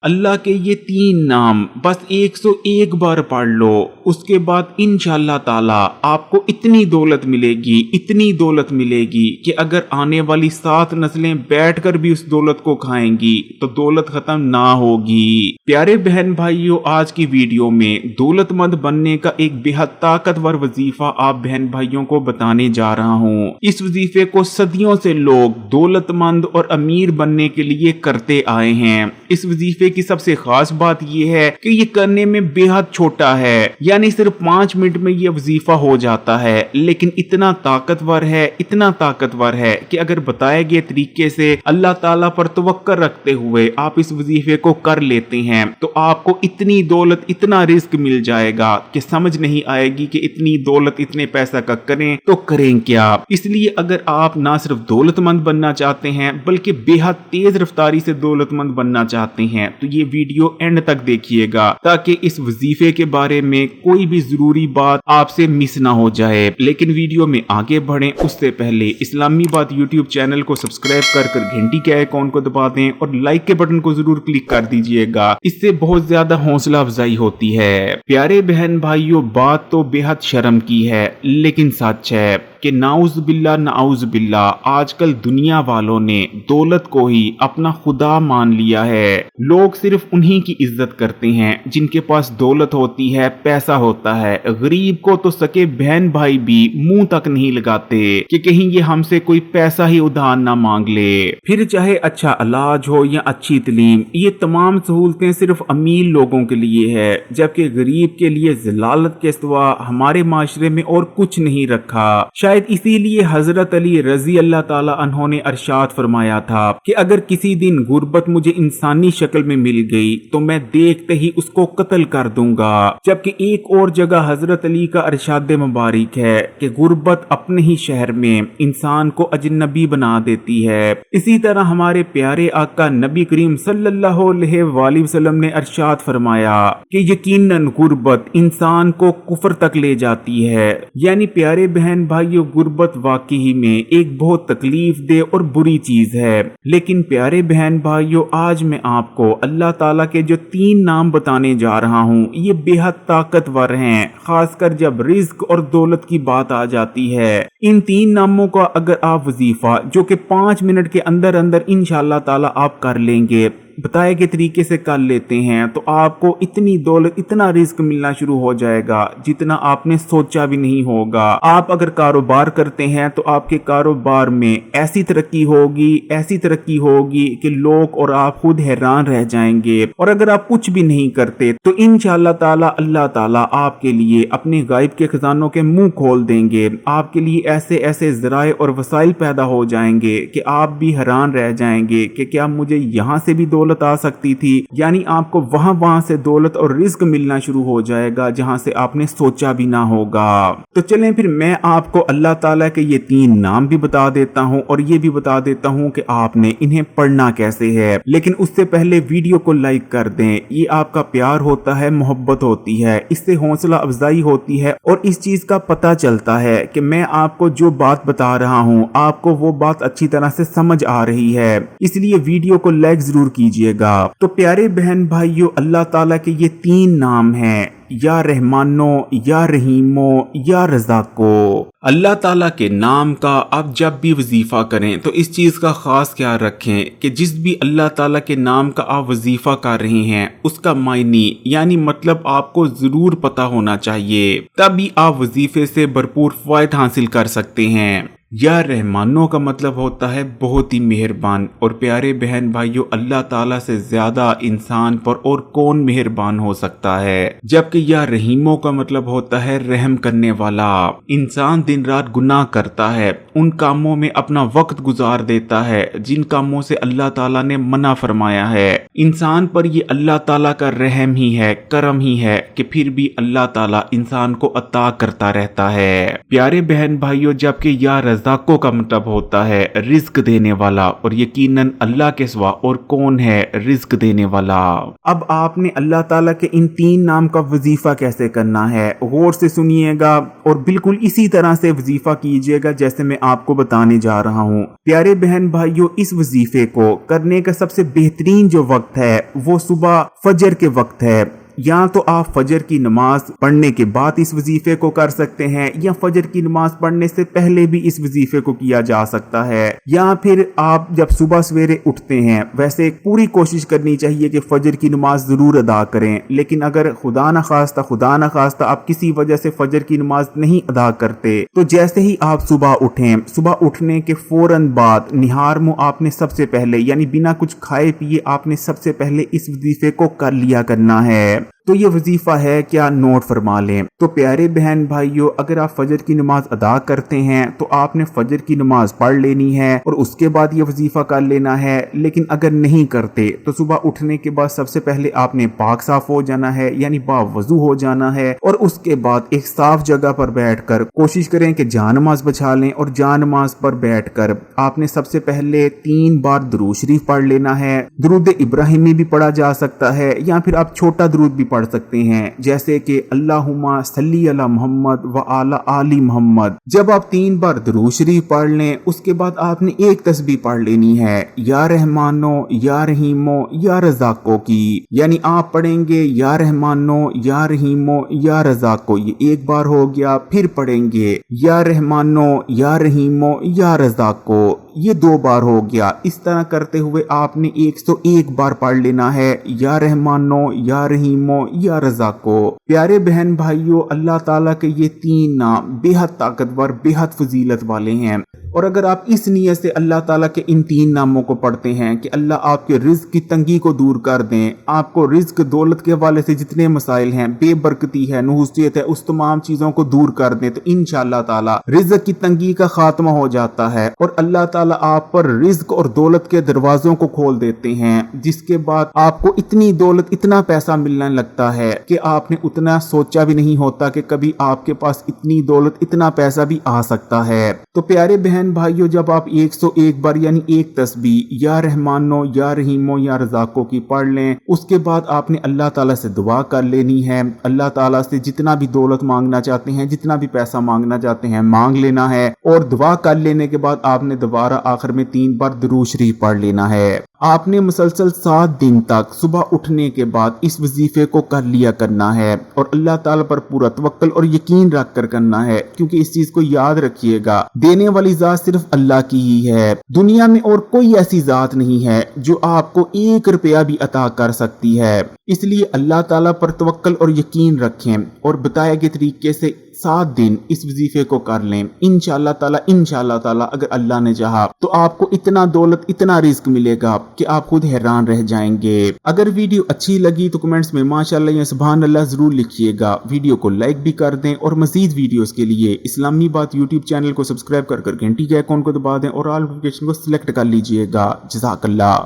اللہ के ये 3 नाम बस 101 बार पढ़ लो, उसके बाद इंशाअल्लाह ताला आपको इतनी दौलत मिलेगी कि अगर आने वाली 7 नस्लें बैठकर भी उस दौलत को खाएंगी तो दौलत खत्म ना होगी। प्यारे बहन भाइयों, आज की वीडियो में दौलतमंद बनने का एक बेहद ताकतवर वजीफा आप बहन भाइयों को बताने जा रहा हूँ। इस वजीफे को सदियों से लोग दौलतमंद और अमीर बनने के लिए करते आए हैं। इस वजीफे की सबसे खास बात यह है कि ये करने में बेहद छोटा है, यानी सिर्फ 5 मिनट में ये वजीफा हो जाता है, लेकिन इतना ताकतवर है कि अगर बताए गए तरीके से अल्लाह ताला पर तवक्कुल रखते हुए आप इस वजीफे को कर लेते हैं तो आपको इतनी दौलत, इतना रिस्क मिल जाएगा कि समझ नहीं आएगी कि इतनी दौलत, इतने पैसा का करें तो करें क्या। इसलिए अगर आप ना सिर्फ दौलतमंद बनना चाहते हैं बल्कि बेहद तेज रफ्तारी से दौलतमंद बनना चाहते हैं तो ये वीडियो एंड तक देखिएगा ताकि इस वजीफे के बारे में कोई भी जरूरी बात आपसे मिस ना हो जाए। लेकिन वीडियो में आगे बढ़ें उससे पहले इस्लामी बात यूट्यूब चैनल को सब्सक्राइब कर घंटी के आइकॉन को दबा दें और लाइक के बटन को जरूर क्लिक कर दीजिएगा, इससे बहुत ज्यादा हौसला अफजाई होती है। प्यारे बहन भाइयों, बात तो बेहद शर्म की है लेकिन सच है कि नाउज बिल्ला आजकल दुनिया वालों ने दौलत को ही अपना खुदा मान लिया है। लोग सिर्फ उन्हीं की इज्जत करते हैं जिनके पास दौलत होती है, पैसा होता है। गरीब को तो सके बहन भाई भी मुंह तक नहीं लगाते कि कहीं ये हमसे कोई पैसा ही उधार ना मांग ले। फिर चाहे अच्छा इलाज हो या अच्छी तालीम, ये तमाम सहूलतें सिर्फ अमीर लोगों के लिए है, जबकि गरीब के लिए ज़लालत के सिवा हमारे माशरे में और कुछ नहीं रखा। शायद इसीलिए हजरत अली रजी अल्लाह ताला अन्हों ने अरशाद फरमाया था कि अगर किसी दिन गुर्बत मुझे इंसानी शक्ल में मिल गई तो मैं देखते ही उसको कत्ल कर दूंगा। जबकि एक और जगह हजरत अली का अरशाद मुबारक है कि गुर्बत अपने ही शहर में इंसान को अजनबी बना देती है। इसी तरह हमारे प्यारे आका नबी करीम सल्लल्लाहु अलैहि वसल्लम ने अरशाद फरमाया कि यकीनन गुर्बत इंसान को कुफर तक ले जाती है। यानी प्यारे बहन भाइयों, गुर्बत वाकई में एक बहुत तकलीफ दे और बुरी चीज है। लेकिन प्यारे बहन भाइयों, आज मैं आपको अल्लाह ताला के जो 3 नाम बताने जा रहा हूँ ये बेहद ताकतवर हैं, खासकर जब रिस्क और दौलत की बात आ जाती है। इन 3 नामों का अगर आप वजीफा जो कि 5 मिनट के अंदर अंदर इंशाअल्लाह ताला आप कर लेंगे, बताए गए तरीके से कर लेते हैं तो आपको इतनी दौलत, इतना रिस्क मिलना शुरू हो जाएगा जितना आपने सोचा भी नहीं होगा। आप अगर कारोबार करते हैं तो आपके कारोबार में ऐसी तरक्की होगी कि लोग और आप खुद हैरान रह जाएंगे। और अगर आप कुछ भी नहीं करते तो इंशाअल्लाह ताला अल्लाह ताला आपके लिए अपने गायब के खजानों के मुंह खोल देंगे। आपके लिए ऐसे ऐसे ज़राए और वसाइल पैदा हो जाएंगे कि आप भी हैरान रह जाएंगे कि क्या मुझे यहाँ से भी दौलत आ सकती थी। यानी आपको वहां से दौलत और रिस्क मिलना शुरू हो जाएगा जहां से आपने सोचा भी ना होगा। तो चलें फिर मैं आपको अल्लाह ताला के ये 3 नाम भी बता देता हूं और ये भी बता देता हूं कि आपने इन्हें पढ़ना कैसे है। लेकिन उससे पहले वीडियो को लाइक कर दें, ये आपका प्यार होता है, मोहब्बत होती है, इससे हौसला अफजाई होती है और इस चीज का पता चलता है कि मैं आपको जो बात बता रहा हूं आपको वो बात अच्छी तरह से समझ आ रही है। इसलिए वीडियो को लाइक जरूर कीजिए। तो प्यारे बहन भाइयों, अल्लाह ताला के ये 3 नाम हैं, या रहमानो, या रहीमो, या रज़ाको। अल्लाह ताला के नाम का आप जब भी वजीफा करें तो इस चीज का खास ख्याल रखें कि जिस भी अल्लाह ताला के नाम का आप वजीफा कर रहे हैं उसका मायने यानी मतलब आपको जरूर पता होना चाहिए, तभी आप वजीफे से भरपूर फायदा हासिल कर सकते हैं। या रहमानो का मतलब होता है बहुत ही मेहरबान। और प्यारे बहन भाइयों, अल्लाह ताला से ज्यादा इंसान पर और कौन मेहरबान हो सकता है। जबकि या रहीमो का मतलब होता है रहम करने वाला। इंसान दिन रात गुनाह करता है, उन कामों में अपना वक्त गुजार देता है जिन कामों से अल्लाह ताला ने मना फरमाया है। इंसान पर ये अल्लाह ताला का रहम ही है, करम ही है कि फिर भी अल्लाह ताला इंसान को अता करता रहता है। प्यारे बहन भाइयों, जबकि या रज़ाक़ों का मतलब होता है रिज्क देने वाला, और यकीनन अल्लाह के सिवा और कौन है रिज्क देने वाला। अब आपने अल्लाह ताला के इन 3 नाम का वजीफा कैसे करना है, गौर से सुनिएगा और बिल्कुल इसी तरह से वजीफा कीजिएगा जैसे मैं आपको बताने जा रहा हूँ। प्यारे बहन भाइयों, इस वजीफे को करने का सबसे बेहतरीन जो वक्त है वो सुबह फजर के वक्त है। या तो आप फजर की नमाज पढ़ने के बाद इस वजीफे को कर सकते हैं, या फजर की नमाज पढ़ने से पहले भी इस वजीफे को किया जा सकता है, या फिर आप जब सुबह सवेरे उठते हैं। वैसे पूरी कोशिश करनी चाहिए कि फजर की नमाज जरूर अदा करें, लेकिन अगर खुदा न खास्ता आप किसी वजह से फजर की नमाज नहीं अदा करते तो जैसे ही आप सुबह उठें, सुबह उठने के फौरन बाद निहार मुंह आपने सबसे पहले यानी बिना कुछ खाए पिए आपने सबसे पहले इस वजीफे को कर लिया करना है। तो ये वजीफा है क्या, नोट फरमा लें। तो प्यारे बहन भाइयों, अगर आप फजर की नमाज अदा करते हैं तो आपने फजर की नमाज पढ़ लेनी है और उसके बाद ये वजीफा कर लेना है। लेकिन अगर नहीं करते तो सुबह उठने के बाद सबसे पहले आपने पाक साफ हो जाना है, यानी बावजू हो जाना है, और उसके बाद एक साफ जगह पर बैठकर कोशिश करें कि जानमाज बचा लें, और जानमाज पर बैठकर आपने सबसे पहले 3 बार दुरूद शरीफ पढ़ लेना है। दुरूद इब्राहिमी भी पढ़ा जा सकता है, या फिर आप छोटा दुरूद भी पढ़ सकते हैं, जैसे कि अल्लाहुम्मा सल्ली अला मोहम्मद व आला आली मोहम्मद। जब आप 3 बार दुरूद शरीफ पढ़ लें उसके बाद आपने एक तस्बीह पढ़ लेनी है, या रहमानो या रहीमो या रज़ाको की, यानी आप पढ़ेंगे या रहमानो या रहीमो या रज़ाको, ये एक बार हो गया। फिर पढ़ेंगे या रहमानो या रहीमो या रज़ाको, ये 2 बार हो गया। इस तरह करते हुए आपने 101 बार पढ़ लेना है, या रहमानो या रहीमो या रज़ाको। प्यारे बहन भाइयों, अल्लाह ताला के ये 3 नाम बेहद ताकतवर, बेहद फजीलत वाले हैं, और अगर आप इस नियत से अल्लाह ताला के इन 3 नामों को पढ़ते हैं कि अल्लाह आपके रिज्क की तंगी को दूर कर दें, आपको रिज्क दौलत के हवाले से जितने मसाइल हैं, बेबरकती है, नहुसियत है, उस तमाम चीजों को दूर कर दें, तो इंशाअल्लाह ताला रिज्क की तंगी का खात्मा हो जाता है और अल्लाह ताला आप पर रिज्क और दौलत के दरवाजों को खोल देते हैं, जिसके बाद आपको इतनी दौलत, इतना पैसा मिलने लगता है कि आपने उतना सोचा भी नहीं होता कि कभी आपके पास इतनी दौलत, इतना पैसा भी आ सकता है। तो प्यारे बहन भाइयों, जब आप 101 बार यानी एक तस्बीह या रहमानो या रहीमो या रज़ाको की पढ़ लें, उसके बाद आपने अल्लाह ताला से दुआ कर लेनी है। अल्लाह ताला से जितना भी दौलत मांगना चाहते हैं, जितना भी पैसा मांगना चाहते हैं, मांग लेना है, और दुआ कर लेने के बाद आपने दोबारा आखिर में 3 बार दुरूद शरीफ पढ़ लेना है। आपने मुसलसल 7 दिन तक सुबह उठने के बाद इस वजीफे को कर लिया करना है, और अल्लाह ताला पर पूरा तवक्कल और यकीन रख कर करना है, क्योंकि इस चीज को याद रखिएगा, देने वाली जात सिर्फ अल्लाह की ही है। दुनिया में और कोई ऐसी जात नहीं है जो आपको 1 रुपया भी अता कर सकती है। इसलिए अल्लाह ताला पर तवक्कल और यकीन रखें, और बताए गए तरीके से 7 दिन इस वजीफे को कर लें। इंशाअल्लाह ताला अगर अल्लाह ने चाहा तो आपको इतना दौलत, इतना रिस्क मिलेगा कि आप खुद हैरान रह जाएंगे। अगर वीडियो अच्छी लगी तो कमेंट्स में माशाअल्लाह या सुभान अल्लाह जरूर लिखिएगा। वीडियो को लाइक भी कर दें, और मजीद वीडियोस के लिए इस्लामी बात यूट्यूब चैनल को सब्सक्राइब कर घंटी के आइकॉन को दबा दें और ऑल नोटिफिकेशन को सिलेक्ट कर लीजिएगा। जज़ाकल्लाह।